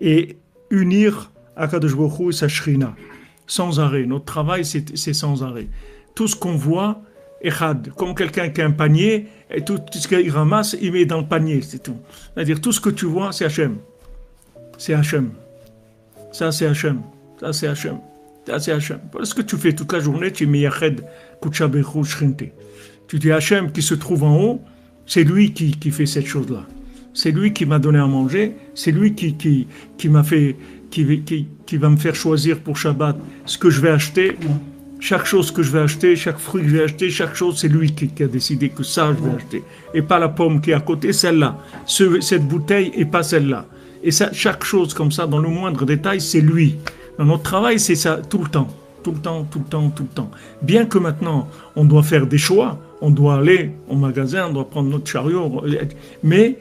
et unir Akadosh Baruch Hu et sa Shrina, sans arrêt. Notre travail, c'est sans arrêt. Tout ce qu'on voit, Echad, comme quelqu'un qui a un panier, et tout ce qu'il ramasse, il met dans le panier, c'est tout. C'est-à-dire, tout ce que tu vois, c'est Hachem. C'est Hachem. Ça, c'est Hachem. Ça, c'est Hachem. Ça, c'est Hachem. Voilà ce que tu fais toute la journée, tu mets Yached, Kuchabechu, Shrinte. Tu dis Hachem qui se trouve en haut, c'est lui qui fait cette chose-là. C'est lui qui m'a donné à manger, c'est lui qui m'a fait, qui va me faire choisir pour Shabbat ce que je vais acheter. Chaque chose que je vais acheter, chaque fruit que je vais acheter, chaque chose, c'est lui qui a décidé que ça, je vais acheter. Et pas la pomme qui est à côté, celle-là. Cette bouteille et pas celle-là. Et ça, chaque chose comme ça, dans le moindre détail, c'est lui. Dans notre travail, c'est ça tout le temps. Tout le temps, tout le temps, tout le temps. Bien que maintenant, on doit faire des choix, on doit aller au magasin, on doit prendre notre chariot, mais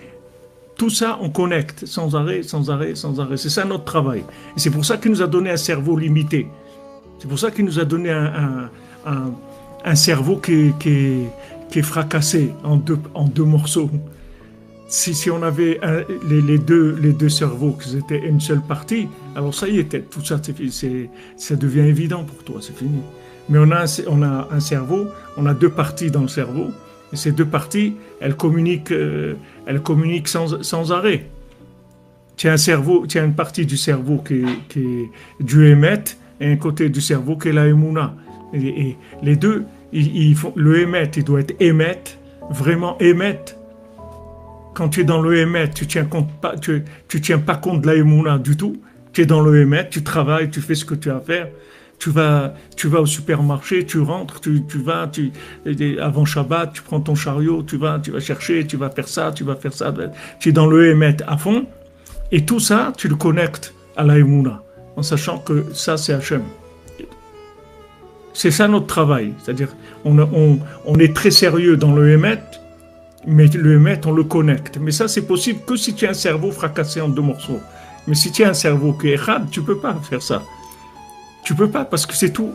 tout ça, on connecte sans arrêt, sans arrêt, sans arrêt. C'est ça notre travail. Et c'est pour ça qu'il nous a donné un cerveau limité. C'est pour ça qu'il nous a donné un cerveau qui est fracassé en deux morceaux. Si on avait les deux cerveaux, qui étaient une seule partie, alors ça y est, tout ça, ça devient évident pour toi, c'est fini. Mais on a un cerveau, on a deux parties dans le cerveau, et ces deux parties, elles communiquent sans arrêt. Tu as une partie du cerveau qui est du émet, et un côté du cerveau qui est la émouna. Et les deux, le émet, il doit être émet, vraiment émet. Quand tu es dans le émet, tu tiens pas compte de la émouna du tout. Tu es dans le émet, tu travailles, tu fais ce que tu as à faire. Tu vas au supermarché, tu rentres, avant Shabbat, tu prends ton chariot, tu vas chercher, tu vas faire ça. Tu es dans le émet à fond. Et tout ça, tu le connectes à la émouna, en sachant que ça, c'est Hachem. C'est ça notre travail. C'est-à-dire, on est très sérieux dans le émet, mais le émet, on le connecte. Mais ça, c'est possible que si tu as un cerveau fracassé en deux morceaux. Mais si tu as un cerveau qui est echad, tu peux pas faire ça. Tu peux pas, parce que c'est tout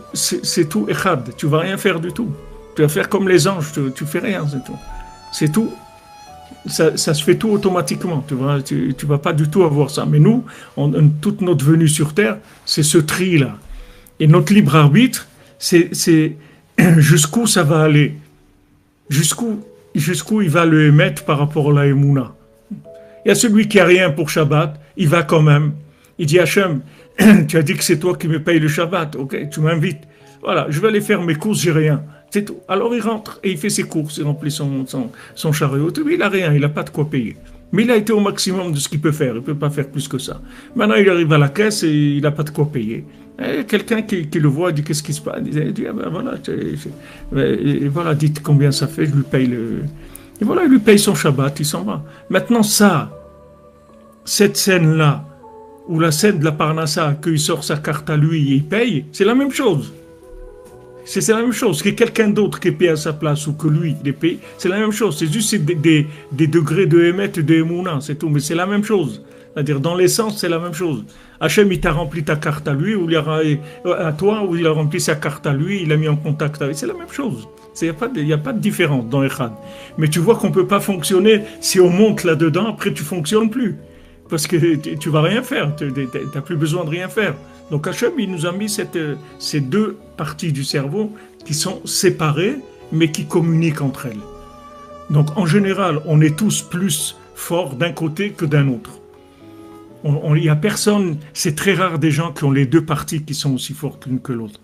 echad. Tu vas rien faire du tout. Tu vas faire comme les anges, tu fais rien, c'est tout. C'est tout. Ça se fait tout automatiquement. Tu vas pas du tout avoir ça. Mais nous, toute notre venue sur Terre, c'est ce tri-là. Et notre libre arbitre, c'est jusqu'où ça va aller. Jusqu'où il va le émettre par rapport à la émouna. Il y a celui qui a rien pour Shabbat, il va quand même. Il dit Hachem, tu as dit que c'est toi qui me payes le Shabbat, ok, tu m'invites. Voilà, je vais aller faire mes courses, j'ai rien. C'est tout. Alors il rentre et il fait ses courses, il remplit son chariot. Il n'a rien, il n'a pas de quoi payer. Mais il a été au maximum de ce qu'il peut faire, il ne peut pas faire plus que ça. Maintenant il arrive à la caisse et il n'a pas de quoi payer. Et quelqu'un qui le voit dit qu'est-ce qui se passe. Il dit voilà, dites combien ça fait, je lui paye le. Et voilà, il lui paye son Shabbat, il s'en va. Maintenant cette scène-là, ou la scène de la Parnassa, qu'il sort sa carte à lui et il paye, c'est la même chose. C'est la même chose. Que quelqu'un d'autre qui paye à sa place ou que lui, il paye, c'est la même chose. C'est juste des degrés de émet et de émouna, c'est tout. Mais c'est la même chose. C'est-à-dire, dans l'essence, c'est la même chose. Hachem, il t'a rempli ta carte à lui, ou à toi, ou il a rempli sa carte à lui, il a mis en contact avec. C'est la même chose. Il n'y a pas de différence dans Echad. Mais tu vois qu'on ne peut pas fonctionner si on monte là-dedans, après tu ne fonctionnes plus. Parce que tu ne vas rien faire, tu n'as plus besoin de rien faire. Donc Hachem, il nous a mis ces deux parties du cerveau qui sont séparées, mais qui communiquent entre elles. Donc en général, on est tous plus forts d'un côté que d'un autre. Il n'y a personne, c'est très rare des gens qui ont les deux parties qui sont aussi fortes l'une que l'autre.